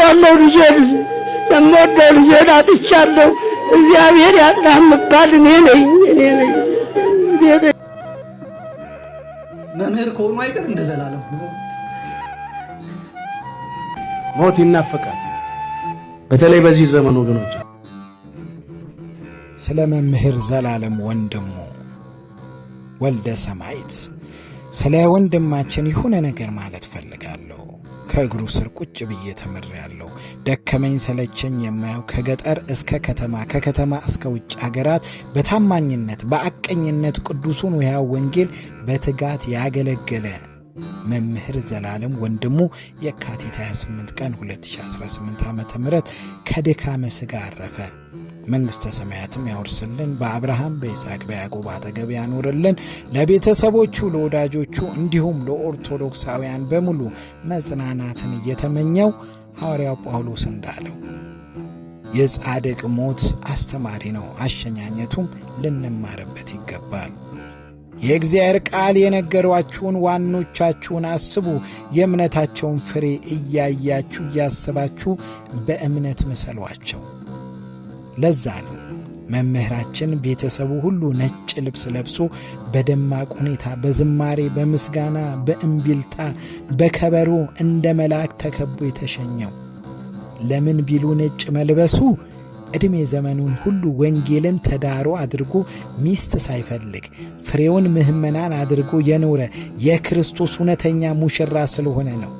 አጥቻለሁ ልጄን የምወደው ልጄን አጥቻለሁ። እግዚአብሔር ያጽናህ የምባል እኔ ነኝ። መምህር ከሆኑ አይቀር እንደ ዘላለም ሞት ይናፈቃል። በተለይ በዚህ ዘመን ወገኖች። ስለ መምህር ዘላለም ወንድሙ ወልደ ሰማዕት ስለ ወንድማችን የሆነ ነገር ማለት ፈልጋለሁ። ከእግሩ ስር ቁጭ ብዬ ተምሬያለሁ። ደከመኝ ሰለቸኝ የማየው ከገጠር እስከ ከተማ ከከተማ እስከ ውጭ ሀገራት በታማኝነት በአቀኝነት ቅዱሱን ሕያው ወንጌል በትጋት ያገለገለ መምህር ዘላለም ወንድሙ የካቲት 28 ቀን 2018 ዓ.ም ከድካመ ሥጋ አረፈ። መንግሥተ ሰማያትም ያወርስልን፣ በአብርሃም በይስሐቅ በያዕቆብ አጠገብ ያኖርልን። ለቤተሰቦቹ ለወዳጆቹ እንዲሁም ለኦርቶዶክሳውያን በሙሉ መጽናናትን እየተመኘው ሐዋርያው ጳውሎስ እንዳለው የጻድቅ ሞት አስተማሪ ነው፣ አሸኛኘቱም ልንማርበት ይገባል። የእግዚአብሔር ቃል የነገሯችሁን ዋኖቻችሁን አስቡ፣ የእምነታቸውን ፍሬ እያያችሁ እያስባችሁ በእምነት ምሰሏቸው። ለዛ ነው መምህራችን ቤተሰቡ ሁሉ ነጭ ልብስ ለብሶ በደማቅ ሁኔታ በዝማሬ በምስጋና በእምቢልታ በከበሮ እንደ መልአክ ተከቦ የተሸኘው። ለምን ቢሉ ነጭ መልበሱ ዕድሜ ዘመኑን ሁሉ ወንጌልን ተዳሮ አድርጎ ሚስት ሳይፈልግ ፍሬውን ምእመናን አድርጎ የኖረ የክርስቶስ እውነተኛ ሙሽራ ስለሆነ ነው።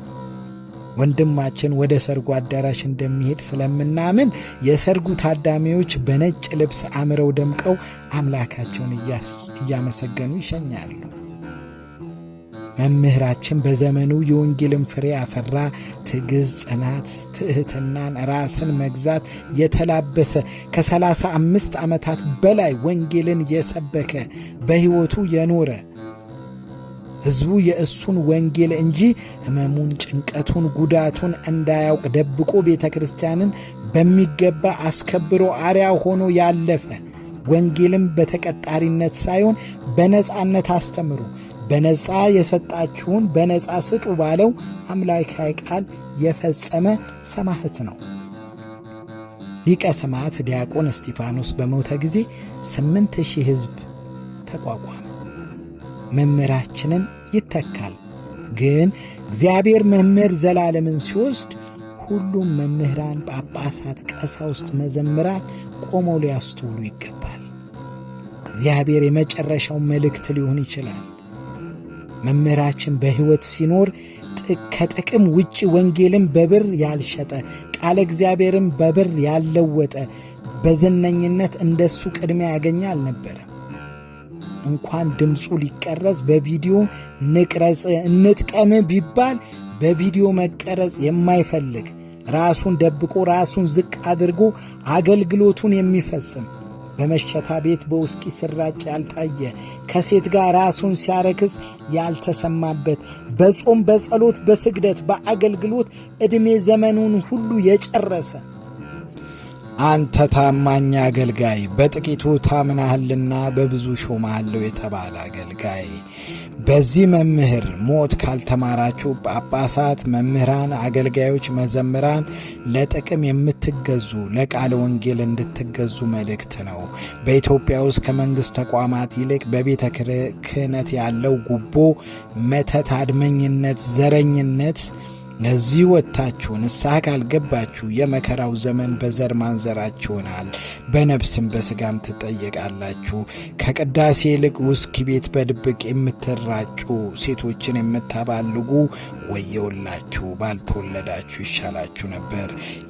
ወንድማችን ወደ ሰርጉ አዳራሽ እንደሚሄድ ስለምናምን የሰርጉ ታዳሚዎች በነጭ ልብስ አምረው ደምቀው አምላካቸውን እያመሰገኑ ይሸኛሉ። መምህራችን በዘመኑ የወንጌልን ፍሬ አፈራ። ትዕግሥት፣ ጽናት፣ ትሕትናን፣ ራስን መግዛት የተላበሰ ከ35 ዓመታት በላይ ወንጌልን የሰበከ በሕይወቱ የኖረ ሕዝቡ የእሱን ወንጌል እንጂ ሕመሙን፣ ጭንቀቱን፣ ጉዳቱን እንዳያውቅ ደብቆ ቤተ ክርስቲያንን በሚገባ አስከብሮ አርያ ሆኖ ያለፈ ወንጌልም በተቀጣሪነት ሳይሆን በነጻነት አስተምሩ፣ በነጻ የሰጣችሁን በነጻ ስጡ ባለው አምላካዊ ቃል የፈጸመ ሰማዕት ነው። ሊቀ ሰማዕት ዲያቆን እስጢፋኖስ በሞተ ጊዜ 8,000 ሕዝብ ተቋቋመ። መምህራችንን ይተካል። ግን እግዚአብሔር መምህር ዘላለምን ሲወስድ ሁሉም መምህራን፣ ጳጳሳት፣ ቀሳውስት፣ መዘምራን ቆመው ሊያስተውሉ ይገባል። እግዚአብሔር የመጨረሻው መልእክት ሊሆን ይችላል። መምህራችን በሕይወት ሲኖር ከጥቅም ውጪ ወንጌልን በብር ያልሸጠ ቃለ እግዚአብሔርን በብር ያልለወጠ በዝነኝነት እንደሱ ቅድሚያ ያገኘ አልነበረም። እንኳን ድምፁ ሊቀረጽ በቪዲዮ ንቅረጽ እንጥቀም ቢባል በቪዲዮ መቀረጽ የማይፈልግ ራሱን ደብቆ ራሱን ዝቅ አድርጎ አገልግሎቱን የሚፈጽም በመሸታ ቤት በውስኪ ስራጭ ያልታየ ከሴት ጋር ራሱን ሲያረክስ ያልተሰማበት በጾም በጸሎት በስግደት በአገልግሎት ዕድሜ ዘመኑን ሁሉ የጨረሰ አንተ ታማኝ አገልጋይ በጥቂቱ ታምናህልና በብዙ ሾማለሁ የተባለ አገልጋይ። በዚህ መምህር ሞት ካልተማራችሁ ጳጳሳት፣ መምህራን፣ አገልጋዮች፣ መዘምራን ለጥቅም የምትገዙ ለቃለ ወንጌል እንድትገዙ መልእክት ነው። በኢትዮጵያ ውስጥ ከመንግሥት ተቋማት ይልቅ በቤተ ክህነት ያለው ጉቦ፣ መተት፣ አድመኝነት፣ ዘረኝነት ለዚህ ወጥታችሁ ንስሐ ካልገባችሁ የመከራው ዘመን በዘር ማንዘራችሁ ይሆናል። በነፍስም በሥጋም ትጠየቃላችሁ። ከቅዳሴ ይልቅ ውስኪ ቤት በድብቅ የምትራጩ ሴቶችን የምታባልጉ ወየውላችሁ፣ ባልተወለዳችሁ ይሻላችሁ ነበር።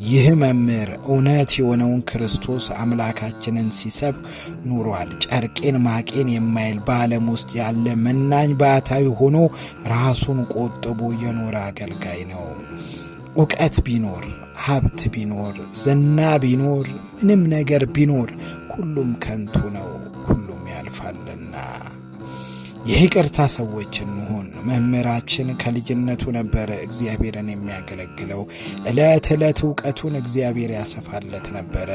ይህ መምህር እውነት የሆነውን ክርስቶስ አምላካችንን ሲሰብክ ኑሯል። ጨርቄን ማቄን የማይል በዓለም ውስጥ ያለ መናኝ ባህታዊ ሆኖ ራሱን ቆጥቦ የኖረ አገልጋይ ነው። ዕውቀት ቢኖር፣ ሀብት ቢኖር፣ ዝና ቢኖር፣ ምንም ነገር ቢኖር ሁሉም ከንቱ ነው፣ ሁሉም ያልፋልና። የይቅርታ ሰዎች እንሆን። መምህራችን ከልጅነቱ ነበረ እግዚአብሔርን የሚያገለግለው። ዕለት ዕለት ዕውቀቱን እግዚአብሔር ያሰፋለት ነበረ።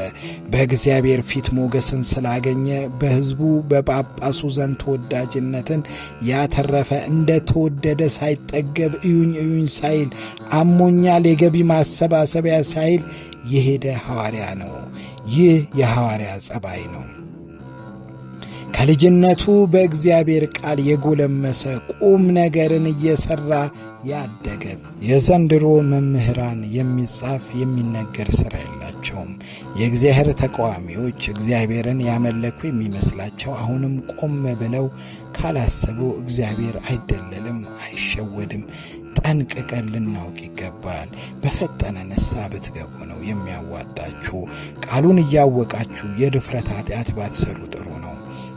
በእግዚአብሔር ፊት ሞገስን ስላገኘ በሕዝቡ በጳጳሱ ዘንድ ተወዳጅነትን ያተረፈ እንደ ተወደደ ሳይጠገብ እዩኝ እዩኝ ሳይል አሞኛል የገቢ ማሰባሰቢያ ሳይል የሄደ ሐዋርያ ነው። ይህ የሐዋርያ ጸባይ ነው። ከልጅነቱ በእግዚአብሔር ቃል የጎለመሰ ቁም ነገርን እየሰራ ያደገ። የዘንድሮ መምህራን የሚጻፍ የሚነገር ሥራ የላቸውም። የእግዚአብሔር ተቃዋሚዎች እግዚአብሔርን ያመለኩ የሚመስላቸው አሁንም ቆም ብለው ካላሰቡ እግዚአብሔር አይደለልም፣ አይሸወድም። ጠንቅቀን ልናውቅ ይገባል። በፈጠነ ንስሐ ብትገቡ ነው የሚያዋጣችሁ። ቃሉን እያወቃችሁ የድፍረት ኃጢአት ባትሰሩ ጥሩ ነው።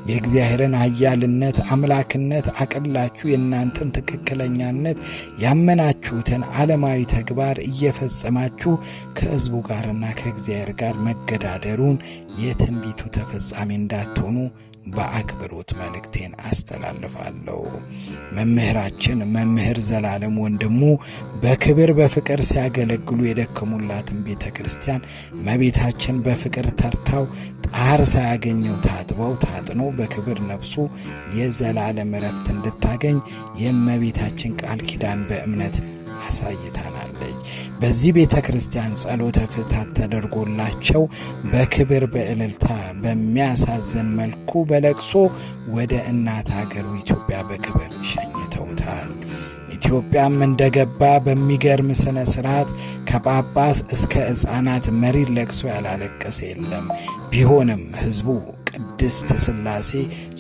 የእግዚአብሔርን ኃያልነት አምላክነት አቅላችሁ የእናንተን ትክክለኛነት ያመናችሁትን ዓለማዊ ተግባር እየፈጸማችሁ ከሕዝቡ ጋርና ከእግዚአብሔር ጋር መገዳደሩን የትንቢቱ ተፈጻሚ እንዳትሆኑ በአክብሮት መልእክቴን አስተላልፋለሁ። መምህራችን መምህር ዘላለም ወንድሙ በክብር በፍቅር ሲያገለግሉ የደከሙላትን ቤተ ክርስቲያን እመቤታችን በፍቅር ተርታው ጣር ሳያገኘው ታጥበው ታጥኖ በክብር ነፍሱ የዘላለም ዕረፍት እንድታገኝ የእመቤታችን ቃል ኪዳን በእምነት አሳይታናለች። በዚህ ቤተ ክርስቲያን ጸሎተ ፍትሐት ተደርጎላቸው በክብር በእልልታ በሚያሳዝን መልኩ በለቅሶ ወደ እናት ሀገሩ ኢትዮጵያ በክብር ሸኝተውታል። ኢትዮጵያም እንደገባ በሚገርም ስነ ስርዓት ከጳጳስ እስከ ሕፃናት መሪር ለቅሶ ያላለቀሰ የለም። ቢሆንም ሕዝቡ ቅድስት ሥላሴ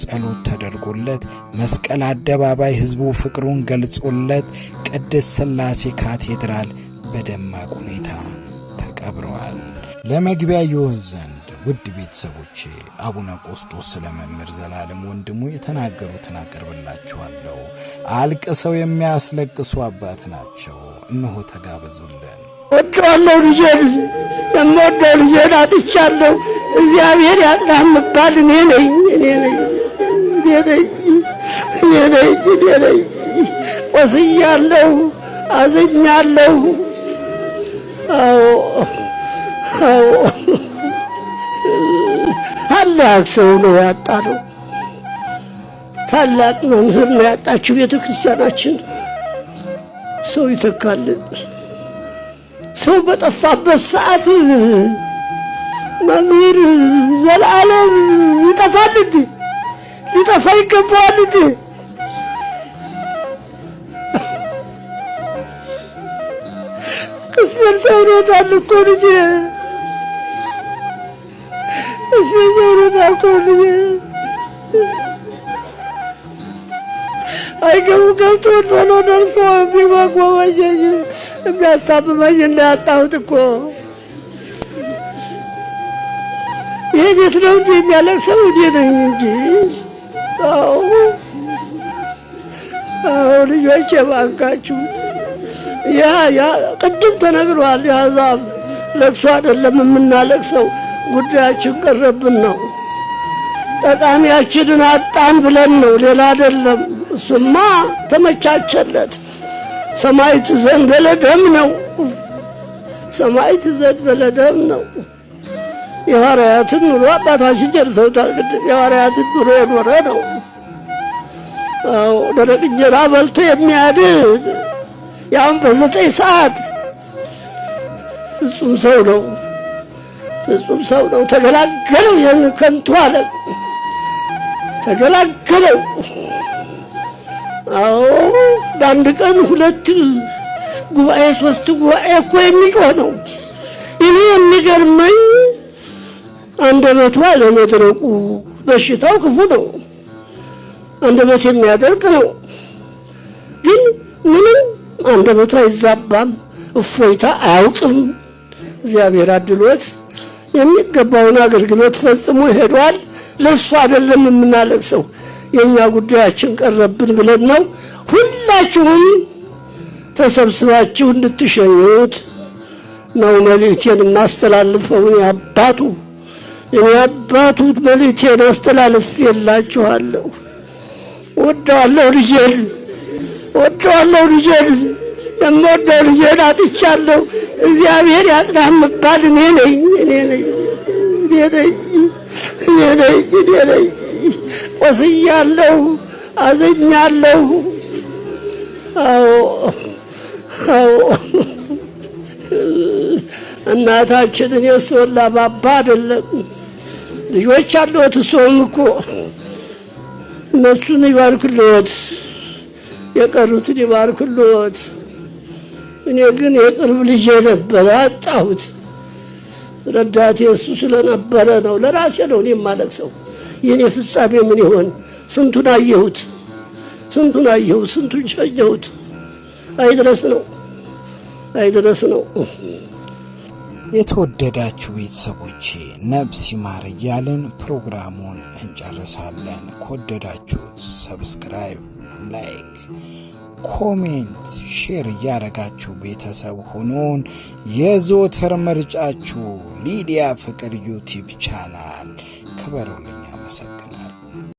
ጸሎት ተደርጎለት መስቀል አደባባይ ሕዝቡ ፍቅሩን ገልጾለት ቅድስት ሥላሴ ካቴድራል በደማቅ ሁኔታ ተቀብረዋል። ለመግቢያ ይሆን ዘንድ ውድ ቤተሰቦቼ አቡነ ቆስጦስ ስለ መምህር ዘላለም ወንድሙ የተናገሩትን አቀርብላችኋለሁ። አልቅሰው የሚያስለቅሱ አባት ናቸው። እነሆ ተጋበዙልን። ወደዋለሁ ልጄን፣ የምወደው ልጄን አጥቻለሁ። እግዚአብሔር ያጽናህ የምባል እኔ ነኝ። ቆስያለሁ፣ አዝኛለሁ። አዎ ታላቅ ሰው ነው ያጣነው። ታላቅ መምህር ነው ያጣችው ቤተ ክርስቲያናችን። ሰው ይተካልን። ሰው በጠፋበት ሰዓት መምህር ዘላለም ይጠፋል እንዴ? ሊጠፋ ይገባዋል እንዴ? ቅስሜን ሰብሮታል እኮ ልጄ፣ ቅስሜን ሰብሮታል እኮ ልጄ። አይገቡ ገብቶ ቶሎ ደርሶ የሚጓጓኝ የሚያስታምመኝ እንዳያጣሁት እኮ። ይህ ቤት ነው እንጂ የሚያለቅሰው እኔ ነኝ እንጂ። አዎ ልጆቼ ባካችሁ፣ ያ ቅድም ተነግሯል። የአሕዛብ ለቅሶ አይደለም የምናለቅሰው፣ ጉዳያችን ቀረብን ነው። ጠቃሚያችንን አጣን ብለን ነው፣ ሌላ አይደለም። እሱማ ተመቻቸለት። ሰማዕት ዘንበለ ደም ነው፣ ሰማዕት ዘንበለ ደም ነው። የሐዋርያትን ኑሮ አባታችን ጨርሰውታል። ቅድም የሐዋርያትን ኑሮ የኖረ ነው። አዎ ደረቅ እንጀራ በልቶ የሚያድን ያም በ9 ሰዓት ፍጹም ሰው ነው፣ ፍጹም ሰው ነው። ተገላገለው፣ ይህን ከንቱ ዓለም ተገላገለው። አዎ በአንድ ቀን 2 ጉባኤ 3 ጉባኤ እኮ የሚጮህ ነው። እኔ የሚገርመኝ አንደበቱ አለመድረቁ። በሽታው ክፉ ነው፣ አንደበት የሚያደርቅ ነው። ግን ምንም አንደበቱ አይዛባም፣ እፎይታ አያውቅም። እግዚአብሔር አድሎት የሚገባውን አገልግሎት ፈጽሞ ሄዷል። ለእሱ አይደለም የምናለቅሰው፣ የእኛ ጉዳያችን ቀረብን ብለን ነው። ሁላችሁም ተሰብስባችሁ እንድትሸኙት ነው መልእክቴን የማስተላልፈው። የአባቱ መልእክቴን አስተላልፌላችኋለሁ። ወደዋለሁ ልጄን የምወደው ልጄን አጥቻለሁ። እግዚአብሔር ያጽናህ የምባል እኔ ነኝ። ቆስያለሁ፣ አዝኛለሁ። አዎ እናታችንን የሶላ ባባ አይደለም ልጆች አሉት። እሱም እኮ እነሱን ይባርክልዎት፣ የቀሩትን ይባርክልዎት። እኔ ግን የቅርብ ልጄ ነበር አጣሁት። ረዳቴ እሱ ስለነበረ ነው። ለራሴ ነው እኔ የማለቅሰው። የኔ ፍጻሜ ምን ይሆን? ስንቱን አየሁት፣ ስንቱን ሸኘሁት። አይድረስ ነው። የተወደዳችሁ ቤተሰቦቼ ነፍስ ይማር እያልን ፕሮግራሙን እንጨርሳለን። ከወደዳችሁት ሰብስክራይብ፣ ላይክ፣ ኮሜንት፣ ሼር እያደረጋችሁ ቤተሰብ ሆኖን የዘወትር ምርጫችሁ ሊዲያ ፍቅር ዩቲዩብ ቻናል። ክበሩልኝ። አመሰግናለሁ።